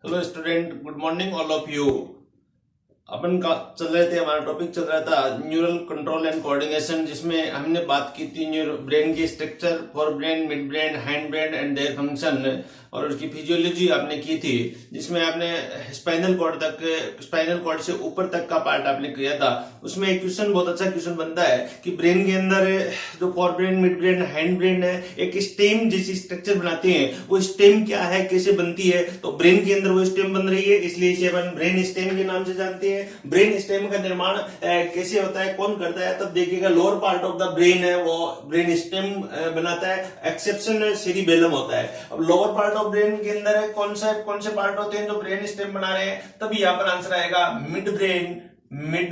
Hello student, good morning all of you. अपन का चल रहे थे, हमारा टॉपिक चल रहा था न्यूरल कंट्रोल एंड कोऑर्डिनेशन, जिसमें हमने बात की थी ब्रेन की structure, for brain, mid brain, hind brain and their function, और उसकी फिजियोलॉजी आपने की थी, जिसमें आपने स्पाइनल कॉर्ड से ऊपर तक का पार्ट आपने किया था। उसमें एक क्वेश्चन, बहुत अच्छा क्वेश्चन बनता है कि ब्रेन के अंदर जो for brain, mid brain, hind brain है, एक स्टेम जैसी स्ट्रक्चर बनाते हैं। वो स्टेम क्या है, कैसे बनती है? तो ब्रेन के अंदर वो स्टेम बन रही है, इसलिए इसे अपन ब्रेन स्टेम के नाम से जानते हैं। ब्रेन स्टेम का निर्माण कैसे होता है, कौन करता है? तब देखिएगा lower part of the brain है वो ब्रेन स्टेम बनाता है, एक्सेप्शन सेरिबेलम होता है। अब लोअर पार्ट ऑफ ब्रेन के अंदर है कौन से पार्ट होते हैं जो ब्रेन स्टेम बना रहे हैं? तभी यहाँ पर आंसर आएगा मिड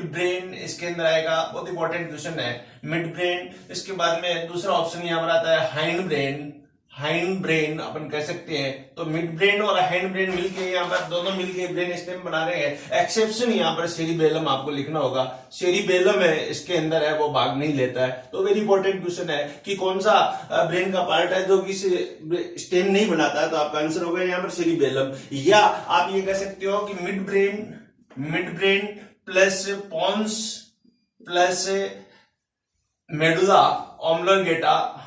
ब्रेन इसके अंदर आएगा। बहुत इंपॉर्टेंट क्वेश्चन है, मिड ब्रेन। इसके बाद में दूसरा ऑप्शन यहाँ पर आता है हाइंड ब्रेन अपन कह सकते हैं। तो मिड ब्रेन और हैंड ब्रेन मिलके यहाँ पर दोनों मिलके ब्रेन स्टेम बना रहे हैं। एक्सेप्शन यहाँ पर सेरिबेलम आपको लिखना होगा। सेरिबेलम है इसके अंदर है, वो भाग नहीं लेता है। तो वेरी इंपॉर्टेंट क्वेश्चन है कि कौन सा ब्रेन का पार्ट है जो कि स्टेम नहीं बनाता है। तो आपका आंसर होगा यहाँ पर सेरिबेलम। या आप ये कह सकते हो कि midbrain plus pons plus medulla oblongata,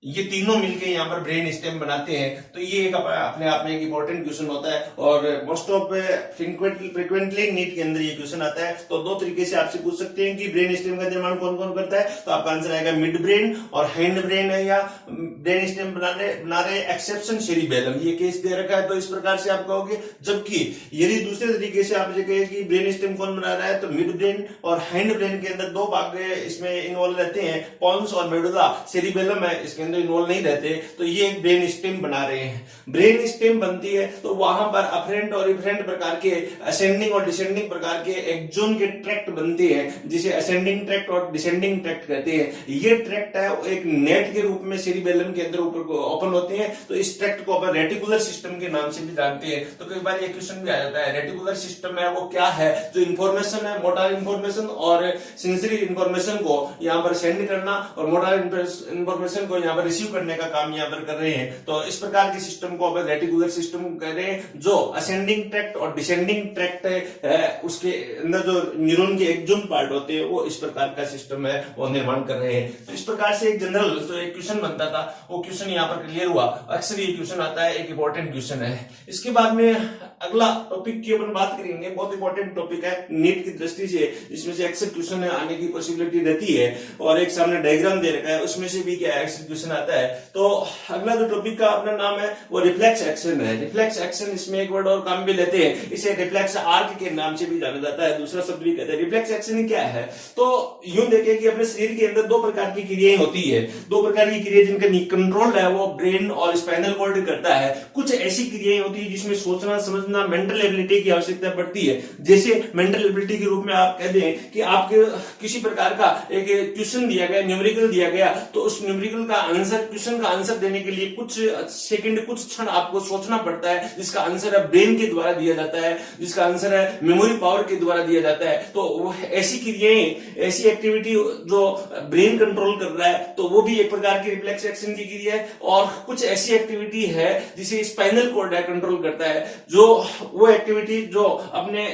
ये तीनों मिलके यहाँ पर ब्रेन स्टेम बनाते हैं। तो ये एक अपने आप में एक इंपॉर्टेंट क्वेश्चन होता है, और मोस्ट ऑफ फ्रीक्वेंटली नीट के अंदर ये क्वेश्चन आता है। तो दो तरीके से आपसे पूछ सकते हैं कि ब्रेन स्टेम का निर्माण कौन कौन करता है। तो आपका आंसर आएगा मिड ब्रेन और हैंड ब्रेन है, या ब्रेन स्टेम बना रहे एक्सेप्शन सेरिबेलम, ये केस दे रखा है। तो इस प्रकार से आप कहोगे। जबकि यदि दूसरे तरीके से आप कहे कि ब्रेन स्टेम कौन बना रहा है, तो मिड ब्रेन और हैंड ब्रेन के अंदर दो भाग इसमें इन्वॉल्व रहते हैं, पॉन्स और मेडुला। सेरिबेलम है इसके इन्वॉल्व नहीं रहते। तो ये एक ब्रेन स्टेम बना रहे हैं। ब्रेन स्टेम बनती है तो वहां पर अफरेंट और इफरेंट प्रकार के, असेंडिंग और डिसेंडिंग प्रकार के एक्सोन के ट्रैक्ट बनते हैं, जिसे असेंडिंग ट्रैक्ट और डिसेंडिंग ट्रैक्ट कहते हैं। ये ट्रैक्ट है एक नेट के रूप में सेरिबेलम के अंदर ऊपर ओपन होते हैं। तो इस ट्रैक्ट को अपन रेटिकुलर सिस्टम के नाम से भी जानते हैं। तो कई बार ये क्वेश्चन भी आ जाता है, रेटिकुलर सिस्टम है वो क्या है? जो इंफॉर्मेशन है, मोटर इंफॉर्मेशन और सेंसरी इंफॉर्मेशन को यहाँ पर सेंड करना, और मोटर इंफॉर्मेशन को यहाँ पर रिसीव करने का काम यहाँ पर कर रहे हैं। तो इस प्रकार के सिस्टम को अपन रेटिकुलर सिस्टम कह रहे हैं। जो असेंडिंग ट्रैक्ट और डिसेंडिंग ट्रैक्ट है, उसके अंदर जो न्यूरॉन के एक्सोन पार्ट होते हैं, वो इस प्रकार का सिस्टम है वो निर्माण कर रहे हैं। तो इस प्रकार से एक जनरल जो एक क्वेश्चन बनता था, वो क्वेश्चन यहाँ पर क्लियर हुआ। अक्सर ये क्वेश्चन आता है, एक इंपॉर्टेंट क्वेश्चन है। इसके बाद में अगला टॉपिक की अपन बात करेंगे, बहुत इंपॉर्टेंट टॉपिक है नीट की दृष्टि से, जिसमें से अक्सर क्वेश्चन आने की पॉसिबिलिटी रहती है। और एक सामने डायग्राम दे रखा है, उसमें से भी क्या क्वेश्चन आता है। तो अगला जो टॉपिक का अपना नाम है वो रिफ्लेक्स एक्शन है। रिफ्लेक्स एक्शन, इसमें एक वर्ड और काम भी लेते हैं, इसे रिफ्लेक्स आर्क के नाम से भी जाना जाता है, दूसरा शब्द भी कहते हैं। रिफ्लेक्स एक्शन क्या है? तो यूं देखें कि अपने शरीर के अंदर दो प्रकार की क्रियाएं होती है, दो प्रकार की क्रिया जिनका कंट्रोल है वो ब्रेन और स्पाइनल कॉर्ड करता है। कुछ ऐसी क्रियाएं होती है जिसमें सोचना समझना, मेंटल एबिलिटी की आवश्यकता पड़ती है। जैसे मेंटल एबिलिटी के रूप में आप कह दें कि आपके किसी प्रकार का एक क्वेश्चन दिया गया, न्यूमेरिकल दिया गया, तो उस न्यूमेरिकल का आंसर, क्वेश्चन का आंसर देने के लिए कुछ सेकंड, कुछ क्षण आपको सोचना पड़ता है, जिसका आंसर है ब्रेन के द्वारा दिया जाता है, जिसका आंसर है मेमोरी पावर के द्वारा दिया जाता है। तो ऐसी क्रियाएं, ऐसी एक्टिविटी जो ब्रेन कंट्रोल कर रहा है, तो वो भी एक प्रकार की रिफ्लेक्स एक्शन की क्रिया है। और कुछ ऐसी एक्टिविटी है जिसे स्पाइनल कॉर्ड करंट्रोल करता है, जो वो एक्टिविटी जो अपने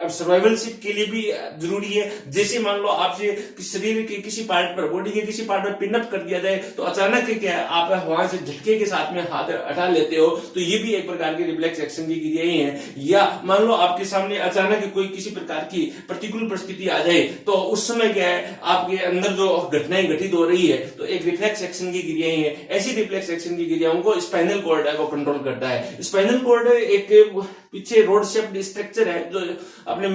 अब सर्वाइवलशिप के लिए भी जरूरी है। जैसे मान लो आपसे शरीर के किसी पार्ट पर, बॉडी के किसी पार्ट पर पिनअप कर दिया जाए, तो अचानक क्या है, आप वहां से झटके के साथ में हाथ हटा लेते हो, तो ये भी एक प्रकार की रिफ्लेक्स एक्शन की क्रिया ही है। या मान लो आपके सामने अचानक कोई किसी प्रकार की प्रतिकूल परिस्थिति आ जाए, तो उस समय क्या है, आपके अंदर जो घटनाएं घटित हो रही है, तो एक रिफ्लेक्स एक्शन की क्रिया ही है। ऐसी रिफ्लेक्स एक्शन की क्रियाओं को स्पाइनल कॉर्ड है वो कंट्रोल करता है। स्पाइनल कॉर्ड एक पीछे रोड शेप्ड स्ट्रक्चर है, जो अपने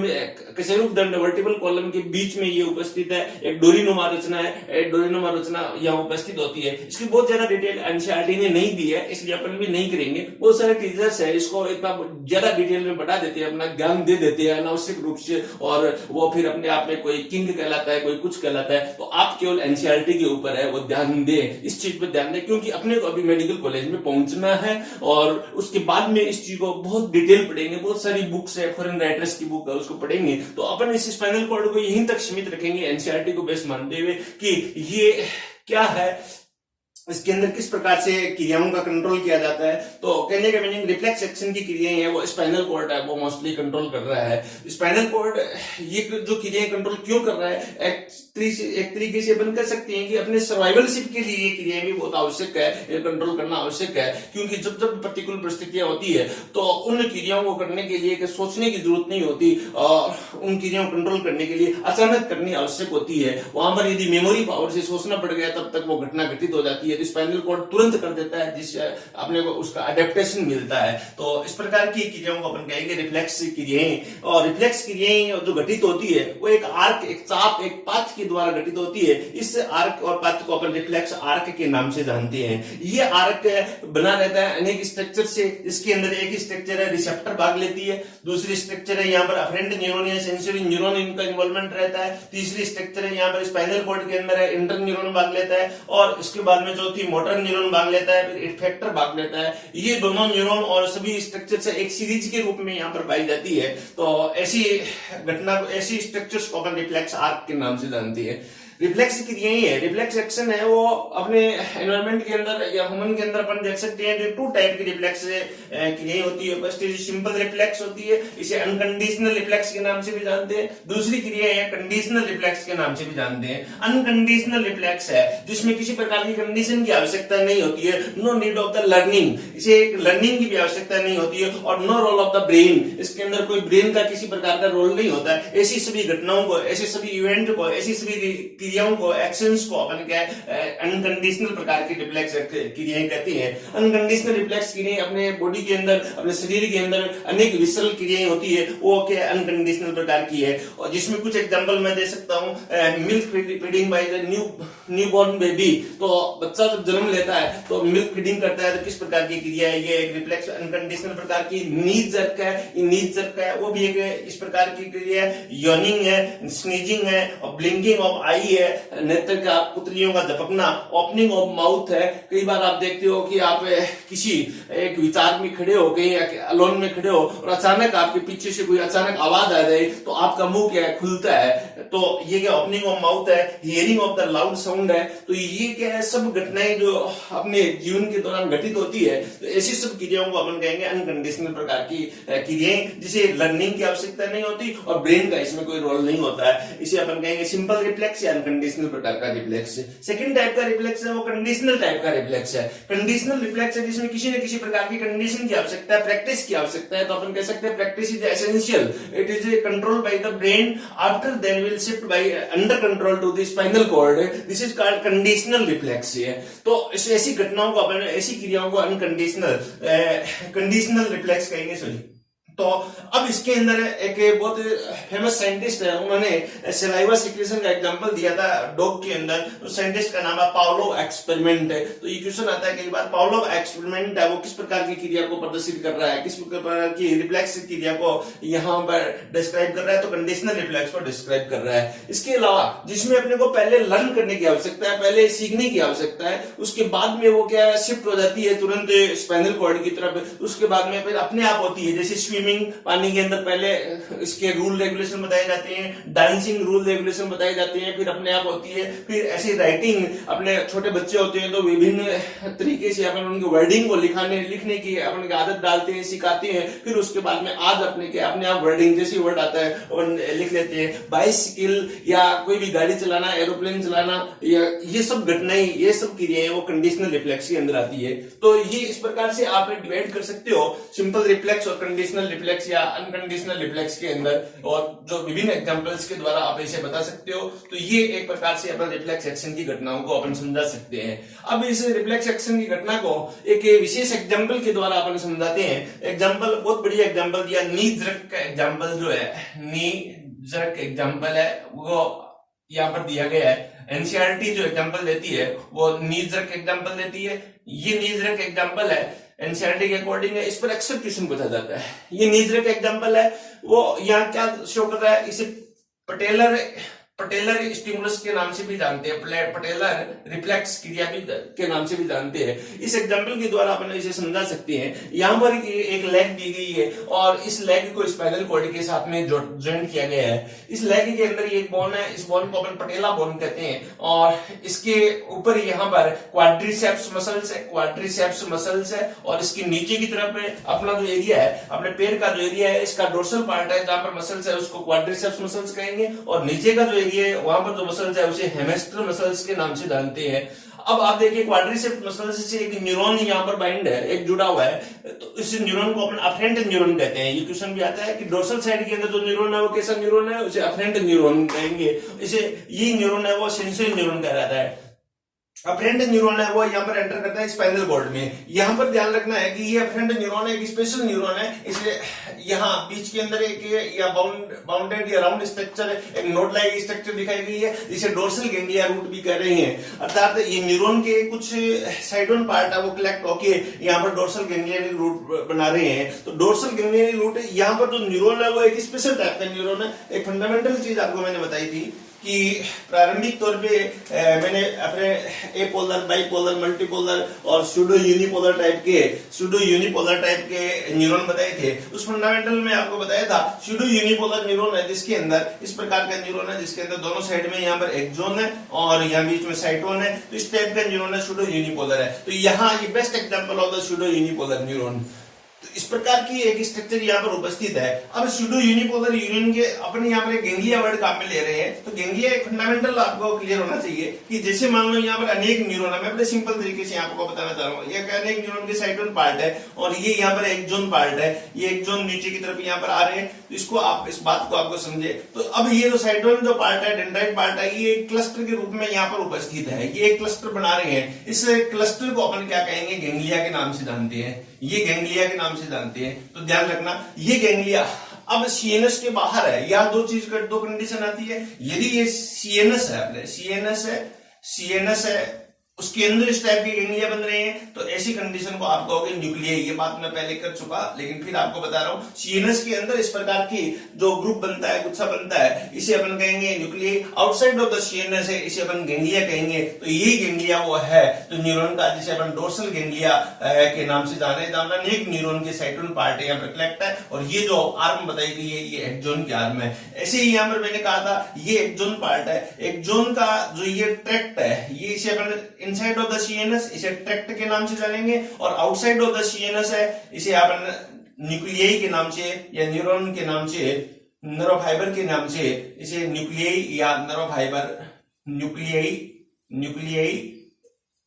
कशेरुक दंड वर्टिबल कॉलम के बीच में ये उपस्थित है। एक डोरीनुमा रचना है, एक डोरीनुमा रचना यहाँ उपस्थित होती है। इसकी बहुत ज्यादा डिटेल एनसीईआरटी ने नहीं दी है, इसलिए अपन भी नहीं करेंगे। बहुत सारे टीचर्स है इसको इतना ज्यादा डिटेल में बता देते हैं, अपना ज्ञान दे देते हैं अनावश्यक रूप से, और वो फिर अपने आप में कोई किंग कहलाता है, कोई कुछ कहलाता है। तो आप केवल एनसीईआरटी के ऊपर है वो ध्यान दे, इस चीज पर ध्यान दे, क्योंकि अपने को अभी मेडिकल कॉलेज में पहुंचना है, और उसके बाद में इस चीज को बहुत डिटेल पढ़ेंगे। बहुत सारी बुक्स है, फॉरेन राइटर्स की बुक है, उसको पढ़ेंगे। तो अपन इस स्पाइनल कॉर्ड को यहीं तक सीमित रखेंगे, एनसीईआरटी को बेस मानते हुए कि ये क्या है, इसके अंदर किस प्रकार से क्रियाओं का कंट्रोल किया जाता है। तो कहने का मीनिंग रिफ्लेक्स एक्शन की क्रियाएं हैं वो स्पाइनल कॉर्ड है वो मोस्टली कंट्रोल कर रहा है। स्पाइनल कॉर्ड ये जो क्रियाएं कंट्रोल क्यों कर रहा है, एक तरीके से अपन कह सकते हैं कि अपने सर्वाइवलशिप के लिए ये क्रियाएं भी बहुत आवश्यक है, ये कंट्रोल करना आवश्यक है। क्योंकि जब जब प्रतिकूल परिस्थितियां होती है तो उन क्रियाओं को करने के लिए सोचने की जरूरत नहीं होती और उन क्रियाओं को कंट्रोल करने के लिए अचानक करनी आवश्यक होती है। वहां पर यदि मेमोरी पावर से सोचना पड़ गया तब तक वो घटना घटित हो जाती है। स्पाइनल कॉर्ड तुरंत कर देता है जिससे अपने को उसका अडेप्टेशन मिलता है। तो इस प्रकार की क्रियाओं को अपन कहेंगे रिफ्लेक्स क्रियाएं। और रिफ्लेक्स क्रियाएं जो घटित होती है वो एक आर्क, एक चाप, एक पाथ के द्वारा घटित होती है। इस आर्क और पाथ को अपन रिफ्लेक्स आर्क के नाम से जानते हैं। ये आर्क बना रहता है अनेक स्ट्रक्चर से। इसके अंदर एक स्ट्रक्चर है रिसेप्टर भाग लेती है, दूसरी स्ट्रक्चर है यहाँ पर अफरेंट न्यूरॉन या सेंसरी न्यूरॉन, इनका इन्वॉल्वमेंट रहता है, तीसरी स्ट्रक्चर है यहाँ पर स्पाइनल कॉर्ड के अंदर है इंटर न्यूरॉन भाग लेता है, और इसके बाद में चौथी मोटर न्यूरॉन भाग लेता है, फिर इफेक्टर भाग लेता है। ये दोनों न्यूरॉन और सभी स्ट्रक्चर से एक सीरीज के रूप में यहाँ पर पाई जाती है। तो ऐसी घटना, ऐसी स्ट्रक्चर्स को अपन रिफ्लेक्स आर्क के नाम से जानती है। रिफ्लेक्स क्रियाएं है, रिफ्लेक्स एक्शन है वो अपने एनवायरमेंट के अंदर या ह्यूमन के अंदर अपन देख सकते हैं जो 2 टाइप की रिफ्लेक्स क्रियाएं होती है। फर्स्ट सिंपल रिफ्लेक्स होती है, इसे अनकंडीशनल रिफ्लेक्स के नाम से भी जानते हैं। दूसरी क्रिया है कंडीशनल रिफ्लेक्स के नाम से भी जानते हैं। अनकंडीशनल रिफ्लेक्स है जिसमें किसी प्रकार की कंडीशन की आवश्यकता नहीं होती है, no need of the learning, इसे लर्निंग की भी आवश्यकता नहीं होती है, और no role of the brain, इसके अंदर कोई ब्रेन का किसी प्रकार का रोल नहीं होता है। ऐसी सभी घटनाओं को, ऐसे सभी इवेंट को, ऐसी सभी क्रियाओं को, एक्शंस को अपन क्या अनकंडीशनल प्रकार की रिफ्लेक्स क्रियाएं कहती हैं। अनकंडीशनल रिफ्लेक्स क्रियाएं अपने बॉडी के अंदर, अपने शरीर के अंदर अनेक विसरल क्रियाएं होती है, वो क्या अनकंडीशनल प्रकार की है। और जिसमें कुछ एग्जांपल मैं दे सकता हूं, milk feeding by the newborn baby. तो बच्चा जब जन्म लेता है तो मिल्क फीडिंग करता है, तो किस प्रकार की क्रिया है, ये एक रिफ्लेक्स अनकंडीशनल प्रकार की। नीज जर्क है, नीज जर्क है वो भी एक इस प्रकार की क्रिया है। यॉर्निंग है, स्नीजिंग है, और ब्लिंकिंग ऑफ आई है, नेत्र का, पुतलियों का झपकना, ओपनिंग ऑफ माउथ है। कई बार आप देखते हो कि आप किसी एक विचार में खड़े हो गए, अलोन में खड़े हो और अचानक आपके पीछे से कोई अचानक आवाज आ जाए तो आपका मुंह क्या है, खुलता है। तो ये क्या ओपनिंग ऑफ माउथ है। Hearing of the loud sound है। तो ये क्या है, सब घटनाएं जो अपने जीवन के दौरान घटित होती है, तो ऐसी सब क्रियाओं को अपन कहेंगे अनकंडीशनल प्रकार की क्रियाएं, जिसे लर्निंग की आवश्यकता नहीं होती और ब्रेन का इसमें कोई रोल नहीं होता है। इसे अपन कहेंगे सिंपल रिफ्लेक्स या अनकंडीशनल प्रकार का रिफ्लेक्स। सेकंड टाइप का रिफ्लेक्स है वो कंडीशनल टाइप का रिफ्लेक्स है। कंडीशनल रिफ्लेक्स है जिसमें किसी न किसी प्रकार की कंडीशन की आवश्यकता है, प्रैक्टिस की आवश्यकता है। तो अपन कह सकते हैं practice is essential, it is control by the brain, after then will shift by under control to the spinal cord. This is called conditional reflex है। तो ऐसी घटनाओं को अपन, ऐसी क्रियाओं को अनकंडीशनल कंडीशनल रिफ्लेक्स कहेंगे। सॉरी, तो अब इसके अंदर एक बहुत फेमस साइंटिस्ट है, उन्होंने सलाइवा सिक्रेशन का एग्जांपल दिया था डॉग के अंदर। उस साइंटिस्ट का नाम है पावलोव एक्सपेरिमेंट है। तो ये क्वेश्चन आता है कई बार, पावलोव एक्सपेरिमेंट है वो किस प्रकार की क्रिया को प्रदर्शित कर रहा है, किस प्रकार की रिफ्लेक्स क्रिया को यहाँ पर डिस्क्राइब कर रहा है, तो कंडीशनल रिफ्लेक्स को डिस्क्राइब कर रहा है। इसके अलावा जिसमें अपने को पहले लर्न करने की आवश्यकता है, पहले सीखने की आवश्यकता है, उसके बाद में वो क्या शिफ्ट हो जाती है तुरंत स्पाइनल कॉर्ड की तरफ। उसके बाद में फिर अपने आप होती है, जैसे स्विमिंग, पानी के अंदर पहले इसके रूल रेगुलेशन बताए जाते हैं, डांसिंग रूल रेगुलेशन बताए जाते हैं, फिर अपने आप होती है। फिर ऐसी राइटिंग, अपने छोटे बच्चे होते हैं तो विभिन्न तरीके से अपन उनके वर्डिंग को लिखने की अपन आदत डालते हैं, सिखाते हैं। फिर उसके बाद में आज अपने आप वर्डिंग जैसी वर्ड आता है और लिख लेते हैं। बाइसिकल या कोई भी गाड़ी चलाना, एरोप्लेन चलाना, या ये सब घटनाएं, ये सब क्रियाएं वो कंडीशनल रिफ्लेक्स के अंदर आती है। तो ये इस प्रकार से आप डिवाइड कर सकते हो सिंपल रिफ्लेक्स और कंडीशनल रिफ्लेक्स या अनकंडीशनल रिफ्लेक्स के अंदर, और जो विभिन्न एग्जांपल्स के द्वारा आप इसे बता सकते हो। तो ये एक प्रकार से अपन रिफ्लेक्स एक्शन की घटनाओं को अपन समझा सकते हैं। अब इस रिफ्लेक्स एक्शन की घटना को एक विशेष एग्जांपल के द्वारा अपन समझाते हैं। एग्जांपल, बहुत बढ़िया एग्जांपल दिया, नी जर्क का एग्जांपल जो है, नी जर्क एग्जांपल है वो यहाँ पर दिया गया है। एनसीईआरटी जो एग्जांपल देती है वो नी जर्क एग्जांपल देती है। ये नी जर्क एग्जांपल है, एनसीईआरटी के अकॉर्डिंग है, इस पर अक्सर क्वेश्चन पूछा जाता है। ये नीजर का एग्जांपल है, वो यहाँ क्या शो कर रहा है, इसे पटेलर पटेलर स्टिमुलस के नाम से भी जानते हैं, पटेलर रिफ्लेक्स क्रिया भी के नाम से भी जानते हैं। इस एग्जांपल के द्वारा अपन इसे समझा सकते हैं। यहाँ पर एक लेग दी गई है और इस लेग को स्पाइनल कॉर्ड के साथ में ज्वाइंट किया गया है। इस लेग के अंदर एक बोन है, इस बोन को अपन पटेला बोन कहते हैं और इसके ऊपर यहाँ पर क्वाड्रिसेप्स मसल्स है, क्वाड्रिसेप्स मसल्स है और इसके नीचे की तरफ अपना जो एरिया है, अपने पैर का जो एरिया है, इसका डोर्सल पार्ट है जहां पर मसल्स है उसको क्वाड्रिसेप्स मसल्स कहेंगे और नीचे का जो ये वहां पर जो मसल्स है उसे हेमिस्टर मसल्स के नाम से जानते हैं। अब आप देखिए क्वाड्रिसेप्स मसल्स से एक न्यूरॉन यहाँ पर बाइंड है, एक जुड़ा हुआ है, तो इस न्यूरॉन को अपन अफरेंट न्यूरॉन कहते हैं। ये क्वेश्चन भी आता है कि डोर्सल साइड के अंदर जो न्यूरॉन है वो कैसा न्यूरॉन है, उसे अफरेंट न्यूरॉन कहेंगे। इसे ये न्यूरॉन है वो सेंसरी न्यूरॉन कहा जाता है। अफरेंट न्यूरॉन है वो यहाँ पर एंटर करता है स्पाइनल कॉर्ड में। यहाँ पर ध्यान रखना है कि ये अफरेंट न्यूरॉन एक स्पेशल न्यूरॉन है, इसलिए यहाँ बीच के अंदर एक या बाउंडेड या राउंड स्ट्रक्चर, एक नोड लाइक स्ट्रक्चर दिखाई गई है जिसे डोर्सल गैंग्लिया रूट भी कह रहे हैं। अर्थात ये न्यूरॉन के कुछ साइडोन पार्ट है वो कलेक्ट होके यहाँ पर डोर्सल गैंग्लिया रूट बना रहे हैं। तो डोर्सल गैंग्लिया रूट यहाँ पर जो न्यूरॉन है वो एक स्पेशल टाइप का न्यूरॉन है। एक फंडामेंटल चीज आपको मैंने बताई थी कि प्रारंभिक तौर पे मैंने अपने एपोलर, बाइपोलर, मल्टीपोलर और सूडो यूनिपोलर टाइप के न्यूरॉन बताए थे। उस फंडामेंटल में आपको बताया था सूडो यूनिपोलर न्यूरॉन है जिसके अंदर इस प्रकार का न्यूरॉन है जिसके अंदर दोनों साइड में यहाँ पर एक्सोन है और यहाँ बीच में साइटोन है। तो इस टाइप का न्यूरॉन है सूडो यूनिपोलर है। तो यहाँ ये best example of the pseudo unipolar neuron. तो इस प्रकार की एक स्ट्रक्चर यहाँ पर उपस्थित है। अब सूडो यूनिपोलर यूनियन के अपन यहाँ पर गेंग्लिया वर्ड काम में ले रहे हैं। तो गेंग्लिया एक फंडामेंटल आपको क्लियर होना चाहिए कि जैसे मान लो यहाँ पर अनेक न्यूरॉन है, मैं अपने सिंपल तरीके से आपको बताना चाह रहा हूँ। ये अनेक न्यूरॉन के साइटोन पार्ट है और ये यहाँ पर एक्सोन पार्ट है, ये एक्सोन नीचे की तरफ यहाँ पर आ रहे हैं। तो इसको आप इस बात को आपको समझे। तो अब ये जो साइटोन जो पार्ट है, डेंड्राइट पार्ट है, ये एक क्लस्टर के रूप में यहाँ पर उपस्थित है। ये एक क्लस्टर बना रहे हैं। इस क्लस्टर को अपन क्या कहेंगे, गेंग्लिया के नाम से जानते हैं। ये गेंग्लिया के नाम से जानते हैं। तो ध्यान रखना ये गेंग्लिया अब सीएनएस के बाहर है। या दो कंडीशन आती है। यदि ये सीएनएस है, अपने सीएनएस है उसके अंदर इस टाइप के गेंग्लिया बन रहे हैं, तो ऐसी कंडीशन को आप कहोगे न्यूक्लियाई। ये बात मैं पहले कर चुका, लेकिन फिर आपको बता रहा हूं। सीएनएस के अंदर इस प्रकार की जो ग्रुप बनता है, गुच्छा बनता है, इसे अपन कहेंगे nuclei. Outside of the CNS है, इसे अपन गेंग्लिया कहेंगे। तो ये गेंग्लिया वो है तो न्यूरॉन का जिसे अपन डोर्सल गेंग्लिया के नाम से जाने जाना। एक न्यूरॉन के साइटोन पार्ट है यहाँ पर कलेक्ट है और ये जो आर्म बताई गई है ये एक्सोन की आर्म है। ऐसे ही यहाँ पर मैंने कहा था ये एक्सोन पार्ट है। एक्सोन का जो ये ट्रैक्ट है, ये इसे अपन इनसाइड ऑफ द सीएनएस, इसे ट्रैक्ट के नाम से जानेंगे और आउटसाइड ऑफ द सीएनएस है, इसे अपन न्यूक्लियाई के नाम से या न्यूरॉन के नाम से, नर्व फाइबर के नाम से इसे न्यूक्लियाई या नर्व फाइबर, न्यूक्लियाई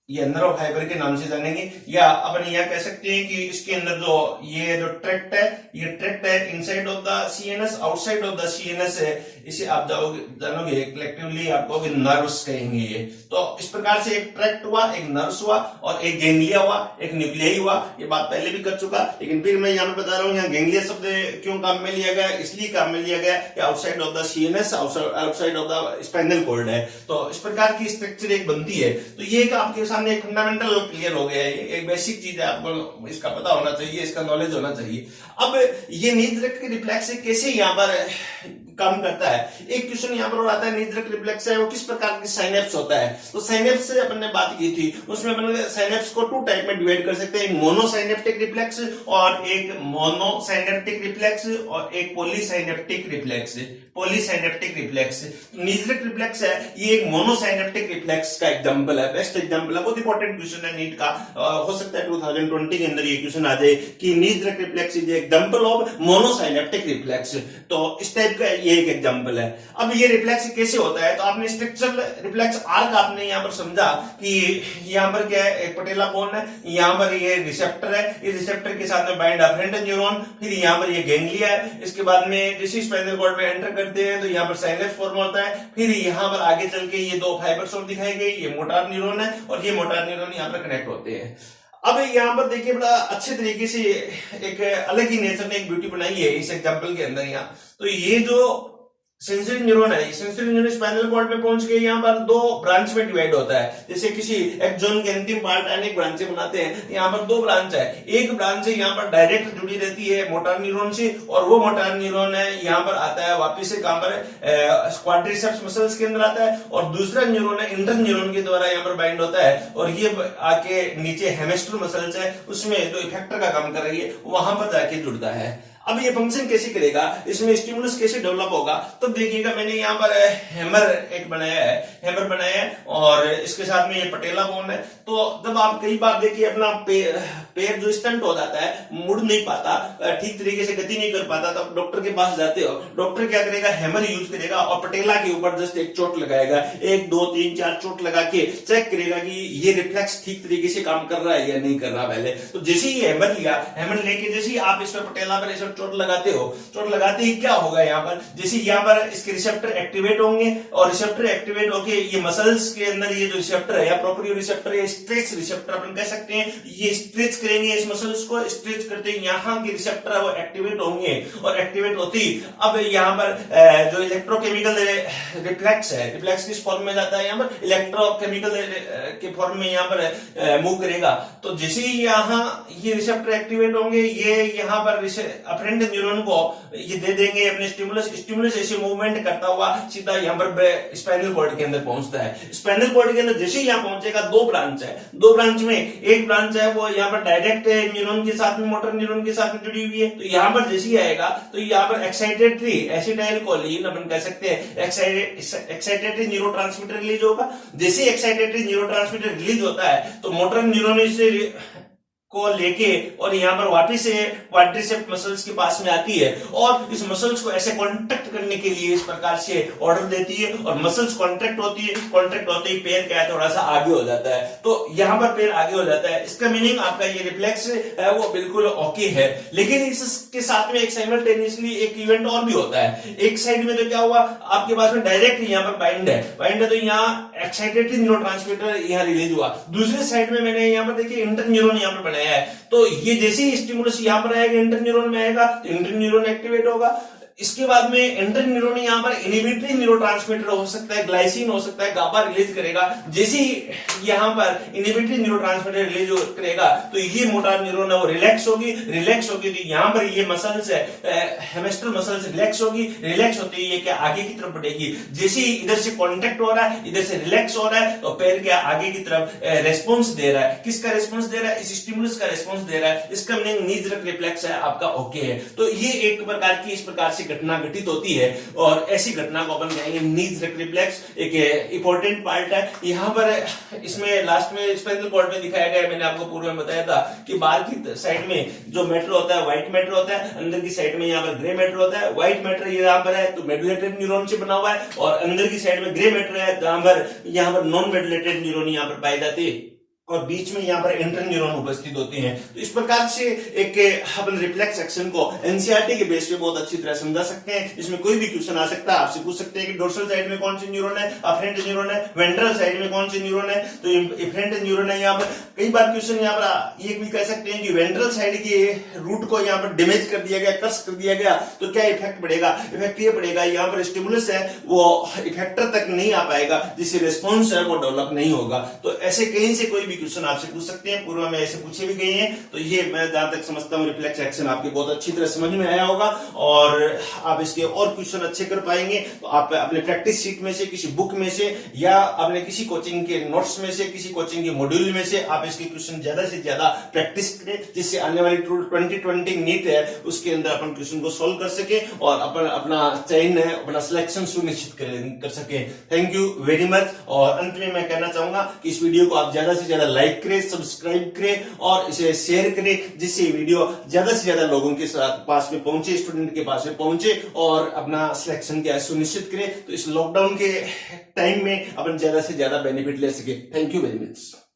या नर्व फाइबर के नाम से जानेंगे। या अपन यह कह सकते हैं कि इसके अंदर जो ये जो ट्रैक्ट है, ये ट्रैक्ट है inside of the CNS, outside of the CNS है, इसे आप जानोगे कलेक्टिवली आपको नर्व्स कहेंगे। ये तो इस प्रकार से एक ट्रैक्ट हुआ, एक नर्व्स हुआ और एक गेंग्लिया हुआ, एक न्यूक्लियाई हुआ। ये बात पहले भी कर चुका, लेकिन फिर मैं यहाँ पे बता रहा हूँ। यहाँ गेंग्लिया शब्द क्यों काम में लिया गया, इसलिए काम में लिया गया कि outside of the CNS, outside of the spinal cord है। तो इस प्रकार की स्ट्रक्चर एक बनती है। तो ये एक आपके सामने एक फंडामेंटल क्लियर हो गया है। ये एक बेसिक चीज है, आपको इसका पता होना चाहिए, इसका नॉलेज होना चाहिए। अब ये नीज रक्त के रिफ्लेक्स कैसे यहाँ पर काम करता है। एक क्वेश्चन यहाँ पर और आता है, नीज रक्त रिफ्लेक्स है वो किस प्रकार की साइनेप्स होता है। तो साइनेप्स से अपन ने बात की थी, उसमें अपन साइनेप्स को टू टाइप में डिवाइड कर सकते हैं, एक मोनोसाइनेप्टिक रिफ्लेक्स और एक मोनोसाइनेप्टिक रिफ्लेक्स और एक पॉलीसाइनेप्टिक रिफ्लेक्स। पॉलीसाइनेप्टिक रिफ्लेक्स नीज रक्त रिफ्लेक्स है, ये एक मोनोसाइनेप्टिक रिफ्लेक्स का एग्जांपल है, बेस्ट एग्जांपल है। बहुत इंपॉर्टेंट क्वेश्चन है नीट का। हो सकता है 2020 के अंदर ये क्वेश्चन आ जाए कि नीज रक्त reflex is example of मोनोसाइनेप्टिक reflex. तो इस टाइप का ये एक एग्जांपल है। अब ये रिफ्लेक्स कैसे होता है, तो आपने स्ट्रक्चरल रिफ्लेक्स आर्क आपने यहाँ पर समझा कि यहाँ पर क्या है, एक पटेला बोन है, यहाँ पर ये रिसेप्टर है, इस रिसेप्टर के साथ में बाइंड अफरेंट न्यूरॉन, फिर यहाँ पर ये गेंग्लिया है। इसके बाद में जैसे स्पाइनल कॉर्ड में एंटर करते हैं तो यहाँ पर साइनेप्स फॉर्म होता है। फिर यहाँ पर आगे चल के ये दो फाइबर्स और दिखाई गई, ये मोटार न्यूरॉन है और ये मोटार न्यूरॉन यहाँ पर कनेक्ट होते हैं। अब यहाँ पर देखिए बड़ा अच्छे तरीके से एक अलग ही नेचर ने एक ब्यूटी बनाई है इस एग्जांपल के अंदर। यहाँ तो ये जो सेंसरी न्यूरॉन है, सेंसरी न्यूरॉन स्पाइनल कॉर्ड में पहुंच के यहाँ पर दो ब्रांच में डिवाइड होता है। जैसे किसी एक जोन के अंतिम पार्ट अनेक ब्रांचें बनाते हैं, यहाँ पर दो ब्रांच है। एक ब्रांच है यहाँ पर डायरेक्ट जुड़ी रहती है मोटर न्यूरॉन से, और वो मोटर न्यूरॉन है यहाँ पर आता है वापिस से कहां पर क्वाड्रिसेप्स मसल्स के अंदर आता है, और दूसरा न्यूरॉन है इंटर न्यूरॉन के द्वारा यहाँ पर बाइंड होता है, और ये आके नीचे हेमिस्ट्रल मसल्स है उसमें जो इफेक्टर का काम कर रही है वहां पर जाके जुड़ता है। अब ये फंक्शन कैसे करेगा, इसमें स्टिमुलस कैसे डेवलप होगा, तो देखिएगा मैंने यहाँ पर हैमर एक बनाया है, हैमर बनाया है, और इसके साथ में ये पटेला बोन है। तो जब आप कई बार देखिए अपना पैर जो स्टंट हो जाता है, मुड़ नहीं पाता, ठीक तरीके से गति नहीं कर पाता, तब डॉक्टर के पास जाते हो, डॉक्टर क्या करेगा, हैमर यूज करेगा और पटेला के ऊपर जस्ट एक चोट लगाएगा, 1 2 3 4 चोट लगा के चेक करेगा कि ये रिफ्लेक्स ठीक तरीके से काम कर रहा है या नहीं कर रहा पहले। तो जैसे ही हैमर लिया, हैमर लेके जैसे ही आप इस पर पटेला पर चोट लगाते हो, चोट लगाते ही क्या होगा, यहाँ पर जैसे यहाँ पर इसके रिसेप्टर एक्टिवेट होंगे, और रिसेप्टर एक्टिवेट होके ये मसल्स के अंदर ये जो रिसेप्टर है या प्रोप्रियो रिसेप्टर है, स्ट्रेच रिसेप्टर अपन कह सकते हैं, ये स्ट्रेच करेंगे इस मसल्स को, स्ट्रेच करते ही यहाँ के रिसेप्टर है वो एक्टिवेट होंगे, और एक्टिवेट होती अब यहाँ पर जो इलेक्ट्रोकेमिकल रिफ्लेक्स है, रिफ्लेक्स किस फॉर्म में जाता है, यहाँ पर इलेक्ट्रोकेमिकल के फॉर्म में यहाँ पर मूव करेगा। तो जैसे ही यहाँ ये रिसेप्टर एक्टिवेट होंगे, ये यहाँ पर अफरेंट न्यूरॉन को ये दे देंगे अपने स्टिमुलस, स्टिमुलस ऐसे मूवमेंट करता हुआ सीधा यहाँ पर स्पाइनल कॉर्ड के अंदर पहुंचता है। स्पाइनल कॉर्ड के अंदर जैसे ही यहाँ पहुंचेगा, दो ब्रांच है, दो ब्रांच में एक ब्रांच है वो यहाँ पर डायरेक्ट न्यूरॉन के साथ में, मोटर न्यूरॉन के साथ में जुड़ी हुई है। तो यहाँ पर जैसे ही आएगा तो यहाँ पर एक्साइटेटरी एसिटाइल कोलिन अपन कह सकते हैं, एक्साइटेटरी न्यूरोट्रांसमीटर रिलीज होगा। जैसे एक्साइटेटरी न्यूरोट्रांसमीटर रिलीज होता है तो मोटर न्यूरॉन से को लेके और यहाँ पर वापिस से क्वाड्रिसेप्स मसल्स के पास में आती है, और इस मसल्स को ऐसे कॉन्ट्रैक्ट करने के लिए इस प्रकार से ऑर्डर देती है, और मसल्स कॉन्ट्रैक्ट होती है, कॉन्ट्रैक्ट होते ही पैर क्या है थोड़ा सा आगे हो जाता है। तो यहाँ पर पैर आगे हो जाता है, इसका मीनिंग आपका ये रिफ्लेक्स है वो बिल्कुल ओके है। लेकिन इसके साथ में एक साइमल्टेनियसली एक इवेंट और भी होता है। एक साइड में तो क्या हुआ, आपके पास में डायरेक्ट यहाँ पर बाइंड है तो यहाँ एक्साइटेटरी न्यूरोट्रांसमीटर यहाँ रिलीज हुआ। दूसरे साइड में मैंने यहाँ पर देखिए इंटर न्यूरॉन यहाँ पर बनाया है, तो ये जैसे ही स्टिमुलस यहां पर आएगा, इंटर न्यूरॉन में आएगा तो इंटर न्यूरॉन एक्टिवेट होगा। इसके बाद में इंटर न्यूरॉन यहाँ पर इनहिबिटरी न्यूरोट्रांसमीटर हो सकता है, ग्लाइसिन हो सकता है, गाबा रिलीज करेगा। जैसे ही यहाँ पर इनहिबिटरी न्यूरोट्रांसमीटर रिलीज करेगा तो ये मोटर न्यूरॉन है वो रिलैक्स होगी तो यहाँ पर ये मसल्स है, हेमिस्ट्रल मसल्स रिलैक्स होगी, रिलैक्स होती है ये क्या आगे की तरफ बढ़ेगी। जैसे ही इधर से कॉन्टेक्ट हो रहा है, इधर से रिलैक्स हो रहा है, तो पैर क्या आगे की तरफ रेस्पॉन्स दे रहा है। किसका रेस्पॉन्स दे रहा है, इस स्टिमुलस का रेस्पॉन्स दे रहा है। इसका मीनिंग नी जरक रिफ्लेक्स है आपका ओके है। तो ये एक प्रकार की इस प्रकार से घटना घटित होती है, और ऐसी घटना को अपन कहेंगे नी जरक रिफ्लेक्स। एक इंपॉर्टेंट पार्ट है यहाँ पर, इसमें लास्ट में स्पाइनल कॉर्ड में दिखाया गया, मैंने आपको पूर्व में बताया था कि बाहर की साइड में जो मैटर होता है व्हाइट मैटर होता है, अंदर की साइड में यहाँ पर ग्रे मैटर होता है। व्हाइट मैटर यहाँ पर है तो मेडुलेटेड न्यूरॉन से बना हुआ है, और अंदर की साइड में ग्रे मैटर है जहां पर यहाँ पर नॉन मेडुलेटेड न्यूरॉन यहाँ पर पाई जाती है, और बीच में यहाँ पर इंटर न्यूरॉन उपस्थित होते हैं। तो इस प्रकार से एक अपन रिफ्लेक्स एक्शन को एनसीईआरटी के बेस पे बहुत अच्छी तरह समझा सकते हैं। इसमें कोई भी क्वेश्चन आ सकता है, आपसे पूछ सकते हैं कि डोर्सल साइड में कौन सी न्यूरॉन है, अफरेंट न्यूरॉन है, वेंट्रल साइड में कौन सी न्यूरॉन है, तो इफरेंट न्यूरॉन है। यहाँ पर कई बार क्वेश्चन यहाँ पर ये भी कह सकते हैं कि वेंट्रल साइड की रूट को यहाँ पर डैमेज कर दिया गया, क्रश कर दिया गया, तो क्या इफेक्ट पड़ेगा, इफेक्ट ये पड़ेगा यहाँ पर स्टिमुलस है वो इफेक्टर तक नहीं आ पाएगा, जिससे रिस्पॉन्स है वो डेवलप नहीं होगा। तो ऐसे कहीं से कोई भी क्वेश्चन आपसे पूछ सकते हैं, पूर्व में ऐसे पूछे भी गए हैं। तो ये मैं जहां तक समझता हूँ रिफ्लेक्स एक्शन आपके बहुत अच्छी तरह समझ में आया होगा, और आप इसके और क्वेश्चन अच्छे कर पाएंगे। तो आप अपने प्रैक्टिस शीट में से, किसी बुक में से, या अपने किसी कोचिंग के नोट्स में से, किसी कोचिंग के मॉड्यूल में से आप इसके क्वेश्चन ज्यादा से ज्यादा प्रैक्टिस करें, जिससे आने वाली 2020 नीट है उसके अंदर अपन क्वेश्चन को सोल्व कर सके और अपन अपना चयन है, अपना सिलेक्शन सुनिश्चित कर सके। Thank you very much. और अंत में मैं कहना चाहूंगा कि इस वीडियो को आप ज्यादा से ज्यादा लाइक करें, सब्सक्राइब करें और इसे शेयर करें, जिससे वीडियो ज्यादा से ज्यादा लोगों के साथ पास में पहुंचे, स्टूडेंट के पास में पहुंचे और अपना सिलेक्शन क्या सुनिश्चित करें। तो इस लॉकडाउन के टाइम में अपन ज्यादा से ज्यादा बेनिफिट ले सके। Thank you very much.